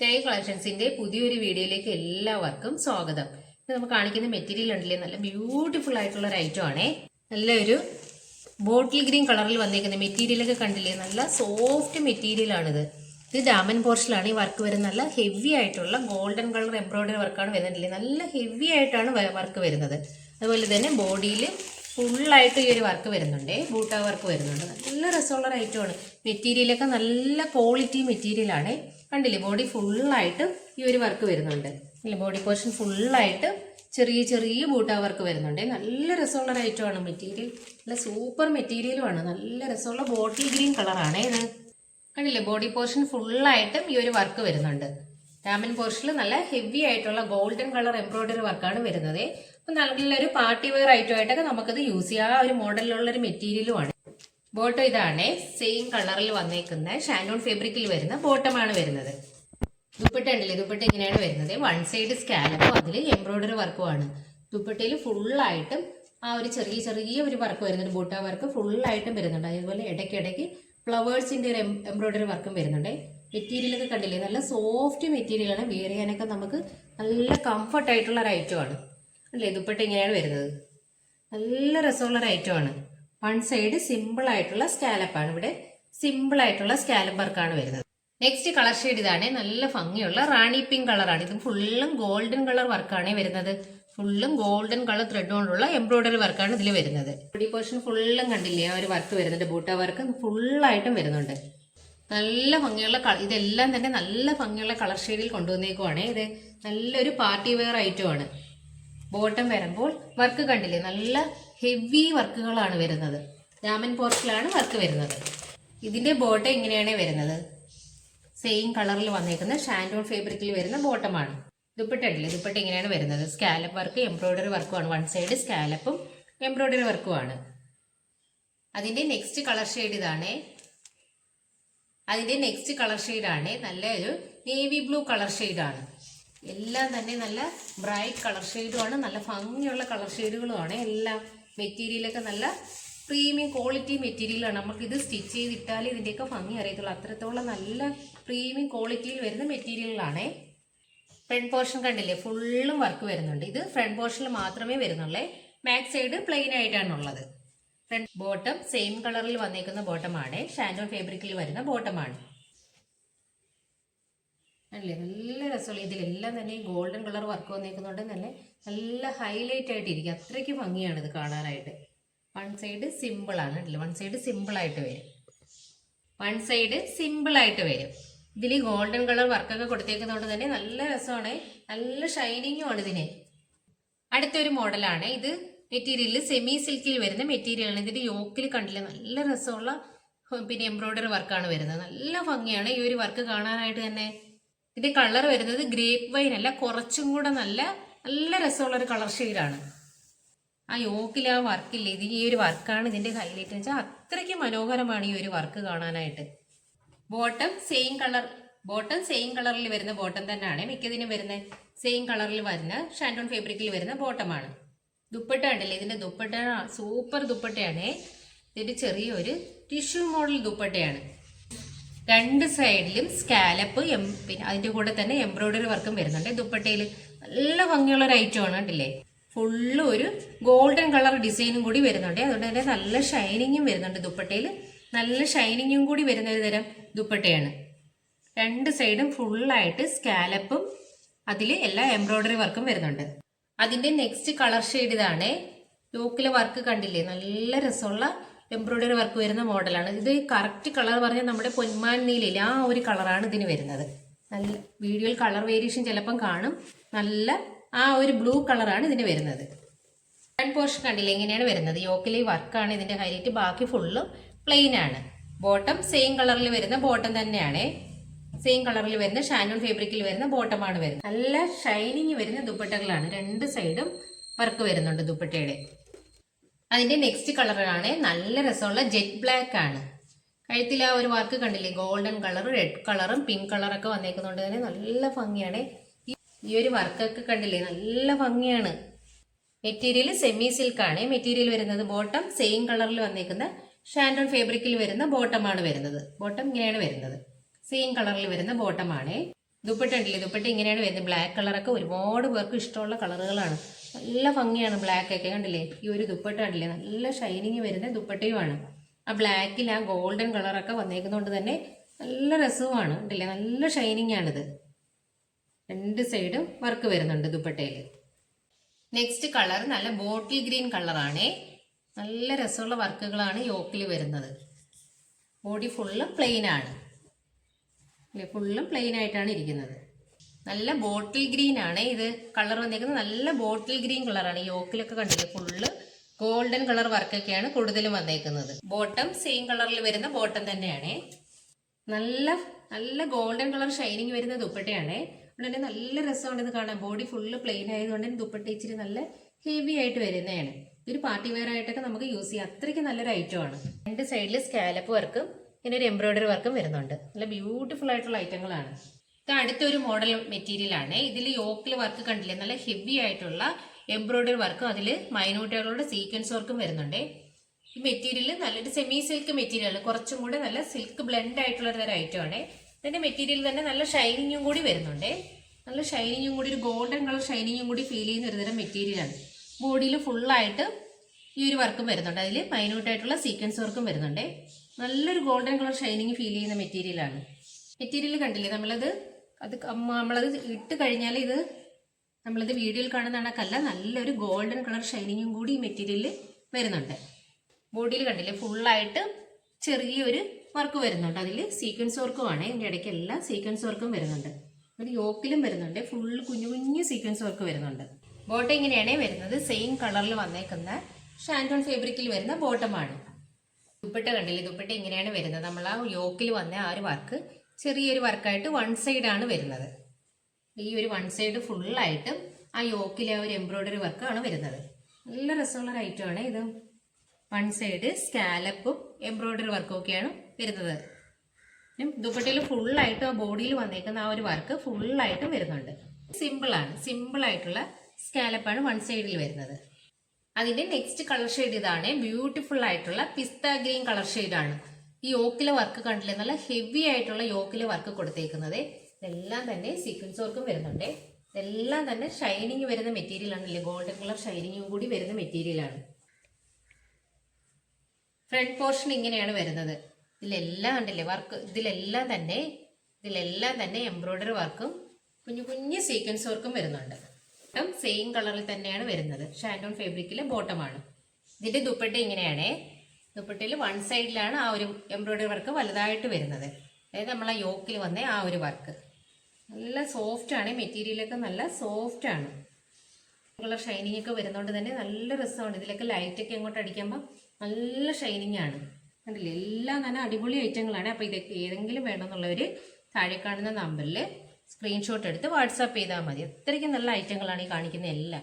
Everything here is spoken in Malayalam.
സ്റ്റൈൽ കളക്ഷൻസിന്റെ പുതിയൊരു വീഡിയോയിലേക്ക് എല്ലാവർക്കും സ്വാഗതം. ഇത് നമുക്ക് കാണിക്കുന്ന മെറ്റീരിയൽ ഉണ്ടല്ലേ, നല്ല ബ്യൂട്ടിഫുൾ ആയിട്ടുള്ള ഒരു ഐറ്റം ആണേ. നല്ലൊരു ബോട്ടിൽ ഗ്രീൻ കളറിൽ വന്നേക്കുന്ന മെറ്റീരിയലൊക്കെ കണ്ടില്ലേ, നല്ല സോഫ്റ്റ് മെറ്റീരിയൽ ആണിത്. ഇത് ഡാമൻ പോർഷനിലാണ് ഈ വർക്ക് വരുന്നത്. നല്ല ഹെവി ആയിട്ടുള്ള ഗോൾഡൻ കളർ എംബ്രോയിഡറി വർക്കാണ് വരുന്നില്ലേ, നല്ല ഹെവി ആയിട്ടാണ് വർക്ക് വരുന്നത്. അതുപോലെ തന്നെ ബോഡിയിൽ ഫുള്ളായിട്ട് ഈ ഒരു വർക്ക് വരുന്നുണ്ട്, ബൂട്ട വർക്ക് വരുന്നുണ്ട്. നല്ല രസമുള്ള ഐറ്റമാണ്. മെറ്റീരിയലൊക്കെ നല്ല ക്വാളിറ്റി മെറ്റീരിയലാണ്. കണ്ടില്ലേ, ബോഡി ഫുള്ളായിട്ട് ഈ ഒരു വർക്ക് വരുന്നുണ്ട്. അല്ല, ബോഡി പോർഷൻ ഫുള്ളായിട്ട് ചെറിയ ചെറിയ ബൂട്ട വർക്ക് വരുന്നുണ്ട്. നല്ല രസമുള്ള ഐറ്റമാണ്. മെറ്റീരിയൽ നല്ല സൂപ്പർ മെറ്റീരിയലുമാണ്. നല്ല രസമുള്ള ബോട്ടിൽ ഗ്രീൻ കളറാണ് ഇത്. കണ്ടില്ലേ, ബോഡി പോർഷൻ ഫുള്ളായിട്ടും ഈ ഒരു വർക്ക് വരുന്നുണ്ട്. ഡാമൻ പോർഷനിൽ നല്ല ഹെവി ആയിട്ടുള്ള ഗോൾഡൻ കളർ എംബ്രോയിഡറി വർക്കാണ് വരുന്നത്. അപ്പൊ നല്ലൊരു പാർട്ടി വെയർ ഐറ്റം ആയിട്ടൊക്കെ നമുക്കത് യൂസ് ചെയ്യാം. ആ ഒരു മോഡലിലുള്ള ഒരു മെറ്റീരിയലുമാണ്. ബോട്ടം ഇതാണ്, സെയിം കളറിൽ വന്നേക്കുന്ന ഷാൻഡോൺ ഫാബ്രിക്കിൽ വരുന്ന ബോട്ടമാണ് വരുന്നത്. ദുപ്പട്ട ഉണ്ടല്ലേ, ദുപ്പട്ട ഇങ്ങനെയാണ് വരുന്നത്. വൺ സൈഡ് സ്കാലപ്പും അതിൽ എംബ്രോയിഡറി വർക്കുമാണ്. ദുപ്പട്ടയിൽ ഫുള്ളായിട്ടും ആ ഒരു ചെറിയ ചെറിയ ഒരു വർക്ക് വരുന്നുണ്ട്. ബൂട്ട വർക്ക് ഫുള്ളായിട്ടും വരുന്നുണ്ട്. അതേപോലെ ഇടയ്ക്കിടയ്ക്ക് ഫ്ലവേഴ്സിന്റെ ഒരു എംബ്രോയിഡറി വർക്കും വരുന്നുണ്ട്. മെറ്റീരിയലൊക്കെ കണ്ടില്ലേ, നല്ല സോഫ്റ്റ് മെറ്റീരിയലാണ്. വെയർ ചെയ്യാനൊക്കെ നമുക്ക് നല്ല കംഫർട്ട് ആയിട്ടുള്ള ഒരു ഐറ്റമാണ് അല്ലേ. ദുപ്പട്ട ഇങ്ങനെയാണ് വരുന്നത്. നല്ല രസമുള്ള ഒരു ഐറ്റമാണ്. വൺ സൈഡ് സിമ്പിൾ ആയിട്ടുള്ള സ്കാലപ്പാണ്. ഇവിടെ സിമ്പിൾ ആയിട്ടുള്ള സ്കാലപ്പ് വർക്കാണ് വരുന്നത്. നെക്സ്റ്റ് കളർ ഷെയ്ഡ് ഇതാണ്, നല്ല ഭംഗിയുള്ള റാണി പിങ്ക് കളറാണ്. ഇത് ഫുള്ളും ഗോൾഡൻ കളർ വർക്കാണ് വരുന്നത്. ഫുള്ളും ഗോൾഡൻ കളർ ത്രെഡ് കൊണ്ടുള്ള എംബ്രോയിഡറി വർക്കാണ് ഇതിൽ വരുന്നത്. ബോഡി പോർഷൻ ഫുള്ളും കണ്ടില്ലേ, ആ ഒരു വർക്ക് വരുന്നുണ്ട്. ബൂട്ട വർക്ക് ഫുള്ളായിട്ടും വരുന്നുണ്ട്. നല്ല ഭംഗിയുള്ള ഇതെല്ലാം തന്നെ നല്ല ഭംഗിയുള്ള കളർ ഷെയ്ഡിൽ കൊണ്ടുവന്നേക്കുവാണ്. ഇത് നല്ലൊരു പാർട്ടി വെയർ ഐറ്റമാണ്. ബോട്ടം വരുമ്പോൾ വർക്ക് കണ്ടില്ലേ, നല്ല ഹെവി വർക്കുകളാണ് വരുന്നത്. ഡാമൻ പോർഷനിലാണ് വർക്ക് വരുന്നത്. ഇതിന്റെ ബോട്ടം ഇങ്ങനെയാണ് വരുന്നത്. സെയിം കളറിൽ വന്നേക്കുന്ന ഷാൻഡോൺ ഫാബ്രിക്കിൽ വരുന്ന ബോട്ടമാണ്. ദുപ്പട്ട ഉണ്ടല്ലേ, ദുപ്പട്ട ഇങ്ങനെയാണ് വരുന്നത്. സ്കാലപ്പ് വർക്ക് എംബ്രോയിഡറി വർക്കുമാണ്. വൺ സൈഡ് സ്കാലപ്പും എംബ്രോയിഡറി വർക്കുമാണ്. അതിന്റെ നെക്സ്റ്റ് കളർ ഷെയ്ഡ് ഇതാണ്. അതിന്റെ നെക്സ്റ്റ് കളർ ഷെയ്ഡാണ് നല്ലൊരു നേവി ബ്ലൂ കളർ ഷെയ്ഡാണ്. എല്ലാം തന്നെ നല്ല ബ്രൈറ്റ് കളർ ഷെയ്ഡുമാണ്. നല്ല ഭംഗിയുള്ള കളർ ഷെയ്ഡുകളുമാണ്. എല്ലാം മെറ്റീരിയലൊക്കെ നല്ല പ്രീമിയം ക്വാളിറ്റി മെറ്റീരിയലാണ്. നമുക്കിത് സ്റ്റിച്ച് ചെയ്തിട്ടാൽ ഇതിൻ്റെയൊക്കെ ഭംഗി അറിയത്തുള്ളൂ. അത്രത്തോളം നല്ല പ്രീമിയം ക്വാളിറ്റിയിൽ വരുന്ന മെറ്റീരിയലാണ്. ഫ്രണ്ട് പോർഷൻ കണ്ടില്ലേ, ഫുള്ളും വർക്ക് വരുന്നുണ്ട്. ഇത് ഫ്രണ്ട് പോർഷനിൽ മാത്രമേ വരുന്നുള്ളേ. ബാക്ക് സൈഡ് പ്ലെയിൻ ആയിട്ടാണുള്ളത്. ഫ്രണ്ട് ബോട്ടം സെയിം കളറിൽ വന്നേക്കുന്ന ബോട്ടമാണ്. ഷാൻഡോൺ ഫാബ്രിക്കിൽ വരുന്ന ബോട്ടമാണ് അല്ലേ. നല്ല രസമുള്ള ഇതിലെല്ലാം തന്നെ ഗോൾഡൻ കളർ വർക്ക് വന്നേക്കുന്നുണ്ട്. നല്ല ഹൈലൈറ്റ് ആയിട്ട് ഇരിക്കും. അത്രയ്ക്ക് ഭംഗിയാണ് ഇത് കാണാനായിട്ട്. വൺ സൈഡ് സിമ്പിൾ ആണ് അല്ലേ, വൺ സൈഡ് സിമ്പിൾ ആയിട്ട് വരും. വൺ സൈഡ് സിമ്പിൾ ആയിട്ട് വരും. ഇതിൽ ഗോൾഡൻ കളർ വർക്കൊക്കെ കൊടുത്തേക്കുന്നതുകൊണ്ട് തന്നെ നല്ല രസമാണ്. നല്ല ഷൈനിങ്ങും ആണ് ഇതിന്. അടുത്തൊരു മോഡലാണ് ഇത്. മെറ്റീരിയലിൽ സെമി സിൽക്കിൽ വരുന്ന മെറ്റീരിയലാണ്. ഇതിന്റെ യോക്കിൽ കണ്ടില്ല, നല്ല രസമുള്ള പിന്നെ എംബ്രോയിഡറി വർക്കാണ് വരുന്നത്. നല്ല ഭംഗിയാണ് ഈ ഒരു വർക്ക് കാണാനായിട്ട് തന്നെ. ഇതിന്റെ കളർ വരുന്നത് ഗ്രേപ്പ് വൈൻ അല്ല, കുറച്ചും കൂടെ നല്ല രസമുള്ള ഒരു കളർ ഷെയ്ഡാണ്. ആ യോക്കിൽ ആ വർക്കില്ലേ, ഇത് ഈ ഒരു വർക്കാണ് ഇതിന്റെ ഹൈലൈറ്റ് എന്ന് വെച്ചാൽ അത്രയ്ക്ക് മനോഹരമാണ് ഈ ഒരു വർക്ക് കാണാനായിട്ട്. ബോട്ടം സെയിം കളറിൽ വരുന്ന ബോട്ടം തന്നെയാണ് മിക്കതിനും വരുന്നത്. സെയിം കളറിൽ വരുന്ന ഷാൻഡോൺ ഫാബ്രിക്കിൽ വരുന്ന ബോട്ടമാണ്. ദുപ്പട്ട ഉണ്ടല്ലേ, ഇതിന്റെ ദുപ്പട്ട സൂപ്പർ ദുപ്പട്ടയാണ്. ഇതിന്റെ ചെറിയൊരു ടിഷ്യൂ മോഡൽ ദുപ്പട്ടയാണ്. രണ്ട് സൈഡിലും സ്കാലപ്പ് പിന്നെ അതിന്റെ കൂടെ തന്നെ എംബ്രോയിഡറി വർക്കും വരുന്നുണ്ട്. ദുപ്പട്ടയിൽ നല്ല ഭംഗിയുള്ള ഒരു ഐറ്റമാണ് കണ്ടില്ലേ. ഫുള്ള് ഒരു ഗോൾഡൻ കളർ ഡിസൈനും കൂടി വരുന്നുണ്ട്. അതുകൊണ്ട് തന്നെ നല്ല ഷൈനിങ്ങും വരുന്നുണ്ട്. ദുപ്പട്ടയിൽ നല്ല ഷൈനിങ്ങും കൂടി വരുന്ന ഒരു തരം ദുപ്പട്ടയാണ്. രണ്ട് സൈഡും ഫുള്ളായിട്ട് സ്കാലപ്പും അതിൽ എല്ലാ എംബ്രോയിഡറി വർക്കും വരുന്നുണ്ട്. അതിന്റെ നെക്സ്റ്റ് കളർ ഷെയ്ഡ് ഇതാണ്. യോക്കിലെ വർക്ക് കണ്ടില്ലേ, നല്ല രസമുള്ള എംബ്രോയിഡറി വർക്ക് വരുന്ന മോഡലാണ്. ഇത് കറക്റ്റ് കളർ പറഞ്ഞാൽ നമ്മുടെ പൊന്മാൻ നീലയിലെ ആ ഒരു കളറാണ് ഇതിന് വരുന്നത്. നല്ല വീഡിയോയിൽ കളർ വേരിയേഷൻ ചിലപ്പം കാണും. നല്ല ആ ഒരു ബ്ലൂ കളറാണ് ഇതിന് വരുന്നത്. ഫ്രണ്ട് പോർഷൻ കണ്ടില്ലേ, എങ്ങനെയാണ് വരുന്നത്. യോക്കിലെ വർക്കാണ് ഇതിന്റെ ഹൈലൈറ്റ്. ബാക്കി ഫുള്ളും പ്ലെയിൻ ആണ്. ബോട്ടം സെയിം കളറിൽ വരുന്ന ബോട്ടം തന്നെയാണ്. സെയിം കളറിൽ വരുന്ന ഷാൻഡോൺ ഫാബ്രിക്കിൽ വരുന്ന ബോട്ടമാണ് വരുന്നത്. നല്ല ഷൈനിങ് വരുന്ന ദുപ്പട്ടകളാണ്. രണ്ട് സൈഡും വർക്ക് വരുന്നുണ്ട് ദുപ്പട്ടയുടെ. അതിന്റെ നെക്സ്റ്റ് കളറാണ് നല്ല രസമുള്ള ജെറ്റ് ബ്ലാക്ക് ആണ്. കഴുത്തിൽ ആ ഒരു വർക്ക് കണ്ടില്ലേ, ഗോൾഡൻ കളർ, റെഡ് കളറും പിങ്ക് കളറൊക്കെ വന്നേക്കുന്നതുകൊണ്ട് തന്നെ നല്ല ഭംഗിയാണ്. ഈ ഒരു വർക്കൊക്കെ കണ്ടില്ലേ, നല്ല ഭംഗിയാണ്. മെറ്റീരിയൽ സെമി സിൽക്ക് ആണ് മെറ്റീരിയൽ വരുന്നത്. ബോട്ടം സെയിം കളറിൽ വന്നേക്കുന്ന ഷാൻഡോൺ ഫാബ്രിക്കിൽ വരുന്ന ബോട്ടമാണ് വരുന്നത്. ബോട്ടം ഇങ്ങനെയാണ് വരുന്നത്. സെയിം കളറിൽ വരുന്ന ബോട്ടമാണ്. ദുപ്പട്ട ഉണ്ടല്ലേ, ദുപ്പട്ട ഇങ്ങനെയാണ് വരുന്നത്. ബ്ലാക്ക് കളറൊക്കെ ഒരുപാട് പേർക്ക് ഇഷ്ടമുള്ള കളറുകളാണ്. നല്ല ഭംഗിയാണ് ബ്ലാക്ക് ഒക്കെ കണ്ടില്ലേ. ഈ ഒരു ദുപ്പട്ട കണ്ടില്ലേ, നല്ല ഷൈനിങ് വരുന്ന ദുപ്പട്ടയുമാണ്. ആ ബ്ലാക്കിൽ ആ ഗോൾഡൻ കളറൊക്കെ വന്നേക്കുന്നതുകൊണ്ട് തന്നെ നല്ല രസവുമാണ് കണ്ടില്ലേ, നല്ല ഷൈനിങ് ആണിത്. രണ്ട് സൈഡും വർക്ക് വരുന്നുണ്ട് ദുപ്പട്ടയിൽ. നെക്സ്റ്റ് കളർ നല്ല ബോട്ടിൽ ഗ്രീൻ കളറാണേ. നല്ല രസമുള്ള വർക്കുകളാണ് യോക്കിൽ വരുന്നത്. ബോഡി ഫുള്ള് പ്ലെയിൻ ആണ്, ഫുള്ളും പ്ലെയിൻ ആയിട്ടാണ് ഇരിക്കുന്നത്. നല്ല ബോട്ടിൽ ഗ്രീൻ ആണ് ഇത് കളർ വന്നേക്കുന്നത്. നല്ല ബോട്ടിൽ ഗ്രീൻ കളറാണ്. യോക്കിലൊക്കെ കണ്ടില്ലേ, ഫുള്ള് ഗോൾഡൻ കളർ വർക്കൊക്കെയാണ് കൂടുതലും വന്നേക്കുന്നത്. ബോട്ടം സെയിം കളറിൽ വരുന്ന ബോട്ടം തന്നെയാണ്. നല്ല നല്ല ഗോൾഡൻ കളർ ഷൈനിങ് വരുന്ന ദുപ്പട്ടയാണ്. അതുകൊണ്ട് നല്ല രസമാണ് ഇത് കാണാൻ. ബോഡി ഫുള്ള് പ്ലെയിൻ ആയതുകൊണ്ട് ദുപ്പട്ട ഇച്ചിരി നല്ല ഹെവി ആയിട്ട് വരുന്നതാണ്. ഇതൊരു പാർട്ടി വെയർ ആയിട്ടൊക്കെ നമുക്ക് യൂസ് ചെയ്യാം. അത്രയ്ക്ക് നല്ലൊരു ഐറ്റം ആണ്. രണ്ട് സൈഡിൽ സ്കാലപ്പ് വർക്കും പിന്നെ ഒരു എംബ്രോയിഡറി വർക്കും വരുന്നുണ്ട്. നല്ല ബ്യൂട്ടിഫുൾ ആയിട്ടുള്ള ഐറ്റങ്ങളാണ്. ഇത് അടുത്തൊരു മോഡൽ മെറ്റീരിയൽ ആണ്. ഇതിൽ യോക്കിൽ വർക്ക് കണ്ടില്ലേ, നല്ല ഹെവി ആയിട്ടുള്ള എംബ്രോയിഡറി വർക്കും അതിൽ മൈന്യൂട്ടുകളുടെ സീക്വൻസ് വർക്കും വരുന്നുണ്ട്. ഈ മെറ്റീരിയൽ നല്ലൊരു സെമി സിൽക്ക് മെറ്റീരിയൽ, കുറച്ചും കൂടെ നല്ല സിൽക്ക് ബ്ലെൻഡ് ആയിട്ടുള്ള ഒരു ഐറ്റം ആണ്. ഇതിന്റെ മെറ്റീരിയൽ തന്നെ നല്ല ഷൈനിങ്ങും കൂടി വരുന്നുണ്ട്. നല്ല ഷൈനിങ്ങും കൂടി, ഒരു ഗോൾഡൻ കളർ ഷൈനിങ്ങും കൂടി ഫീൽ ചെയ്യുന്ന ഒരു തരം മെറ്റീരിയലാണ്. ബോഡിയിൽ ഫുള്ളായിട്ട് ഈ ഒരു വർക്കും വരുന്നുണ്ട്. അതിൽ മൈന്യൂട്ടായിട്ടുള്ള സീക്വൻസ് വർക്കും വരുന്നുണ്ട്. നല്ലൊരു ഗോൾഡൻ കളർ ഷൈനിങ് ഫീൽ ചെയ്യുന്ന മെറ്റീരിയലാണ്. മെറ്റീരിയൽ കണ്ടില്ലേ, നമ്മളത് ഇട്ട് കഴിഞ്ഞാൽ നമ്മളിത് വീഡിയോയിൽ കാണുന്ന കണക്കല്ല, നല്ലൊരു ഗോൾഡൻ കളർ ഷൈനിങ്ങും കൂടി ഈ മെറ്റീരിയൽ വരുന്നുണ്ട്. ബോഡിയിൽ കണ്ടില്ലേ, ഫുള്ളായിട്ട് ചെറിയൊരു വർക്ക് വരുന്നുണ്ട്. അതിൽ സീക്വൻസ് വർക്കുമാണ്. ഇതിൻ്റെ ഇടയ്ക്ക് എല്ലാം സീക്വൻസ് വർക്കും വരുന്നുണ്ട്. ഒരു യോക്കിലും വരുന്നുണ്ട്. ഫുള്ള് കുഞ്ഞു കുഞ്ഞു സീക്വൻസ് വർക്ക് വരുന്നുണ്ട്. ബോട്ടം ഇങ്ങനെയാണ് വരുന്നത്. സെയിം കളറിൽ വന്നേക്കുന്ന ഷാൻറ്റോൺ ഫാബ്രിക്കിൽ വരുന്ന ബോട്ടമാണ്. ദുപ്പട്ട കണ്ടില്ലേ, ദുപ്പട്ട ഇങ്ങനെയാണ് വരുന്നത്. നമ്മൾ ആ യോക്കിൽ വന്ന ആ ഒരു വർക്ക് ചെറിയൊരു വർക്കായിട്ട് വൺ സൈഡാണ് വരുന്നത്. ഈ ഒരു വൺ സൈഡ് ഫുള്ളായിട്ടും ആ യോക്കിലെ ആ ഒരു എംബ്രോയിഡറി വർക്കാണ് വരുന്നത്. നല്ല രസമുള്ള ഒരു ഐറ്റമാണ് ഇത്. വൺ സൈഡ് സ്കാലപ്പും എംബ്രോയിഡറി വർക്കും ഒക്കെയാണ് വരുന്നത്. ദുപ്പട്ടയിൽ ഫുള്ളായിട്ട് ആ ബോഡിയിൽ വന്നേക്കുന്ന ആ ഒരു വർക്ക് ഫുള്ളായിട്ടും വരുന്നുണ്ട്. സിമ്പിളാണ്, സിമ്പിളായിട്ടുള്ള സ്കാലപ്പാണ് വൺ സൈഡിൽ വരുന്നത്. അതിന്റെ നെക്സ്റ്റ് കളർ ഷെയ്ഡ് ഇതാണ്. ബ്യൂട്ടിഫുൾ ആയിട്ടുള്ള പിസ്ത ഗ്രീൻ കളർ ഷെയ്ഡാണ്. ഈ യോക്കിലെ വർക്ക് കണ്ടില്ലേ, നല്ല ഹെവി ആയിട്ടുള്ള യോക്കിലെ വർക്ക് കൊടുത്തേക്കുന്നത്. ഇതെല്ലാം തന്നെ സീക്വൻസ് വർക്കും വരുന്നുണ്ട്. ഇതെല്ലാം തന്നെ ഷൈനിങ് വരുന്ന മെറ്റീരിയൽ ആണല്ലേ, ഗോൾഡൻ കളർ ഷൈനിങ്ങും കൂടി വരുന്ന മെറ്റീരിയലാണ്. ഫ്രണ്ട് പോർഷൻ ഇങ്ങനെയാണ് വരുന്നത്. ഇതിലെല്ലാം കണ്ടില്ലേ വർക്ക്, ഇതിലെല്ലാം തന്നെ എംബ്രോയിഡറി വർക്കും കുഞ്ഞു കുഞ്ഞു സീക്വൻസ് വർക്കും വരുന്നുണ്ട്. സെയിം കളറിൽ തന്നെയാണ് വരുന്നത്. ഷാൻറ്റോൺ ഫാബ്രിക്കിലെ ബോട്ടമാണ്. ഇതിന്റെ ദുപ്പട്ട ഇങ്ങനെയാണ്. ദുപ്പട്ടയിൽ വൺ സൈഡിലാണ് ആ ഒരു എംബ്രോയിഡറി വർക്ക് വലുതായിട്ട് വരുന്നത്. അതായത് നമ്മൾ ആ യോക്കിൽ വന്ന ആ ഒരു വർക്ക് നല്ല സോഫ്റ്റ് ആണ്. മെറ്റീരിയലൊക്കെ നല്ല സോഫ്റ്റ് ആണ്. കളർ ഷൈനിങ് ഒക്കെ വരുന്നതുകൊണ്ട് തന്നെ നല്ല രസമാണ്. ഇതിലൊക്കെ ലൈറ്റൊക്കെ അങ്ങോട്ട് അടിക്കുമ്പോൾ നല്ല ഷൈനിങ് ആണ്. കണ്ടില്ലേ, എല്ലാം തന്നെ അടിപൊളി ഐറ്റങ്ങളാണ്. അപ്പോൾ ഇതൊക്കെ ഏതെങ്കിലും വേണമെന്നുള്ളവർ താഴെ കാണുന്ന നമ്പറിൽ സ്ക്രീൻഷോട്ട് എടുത്ത് വാട്സാപ്പ് ചെയ്താൽ മതി. അത്രയ്ക്കും നല്ല ഐറ്റങ്ങളാണ് ഈ കാണിക്കുന്ന എല്ലാം.